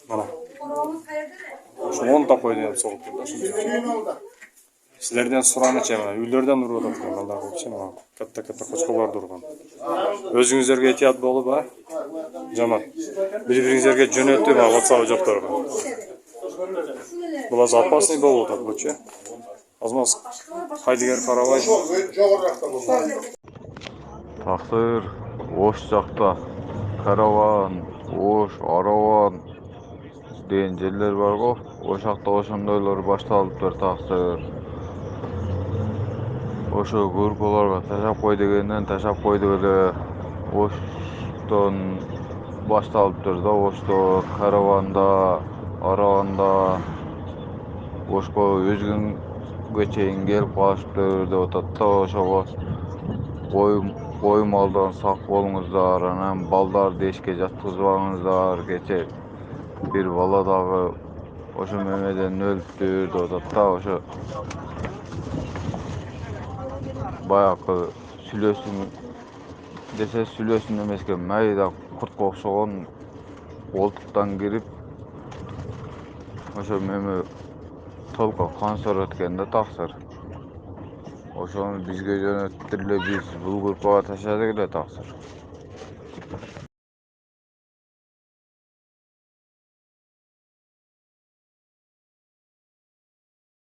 Mana. Şu 10 ta koydu hem soğuk turda. Sizlerden suranыча mana үйлерден urib atgan ballar bolsa mana katta qo'chqorlar turgan. O'zingizlarga ehtiyot bo'lib ha. Jamoat. Bir-biringizlarga jo'natib va WhatsApp javob bergan. Bular запасный bo'ldi так bo'cha. Azmas haydigar qaravay. Taqsir, Oş жақта karavan, Oş, Aravan degan yerler var go. O жақта ошондойлор башталыптыр тaqsir. Ошо группаларга ташап кой дегенден ташап койдук эле. Оштон башталыптыр да, Ошто, Караванда, Араванда, Ошко өзгөнгө чейин келип калыштыр деп атат да. Ошого кой малдан сак болуңуздар, анан балдарды эшикке жаткызбаңыздар. Кече бир бала дагы ошо мемеден өлүптүр деп атат да. Ошо баягы сүлөөсүн десе сүлөөсүн эмеске майда куртка окшогон колтуктан кирип ошо меме толко кан сорот экен да тaqsir. Ошону бизге жөнөттүр эле, биз бул группага ташадык эле тaqsir.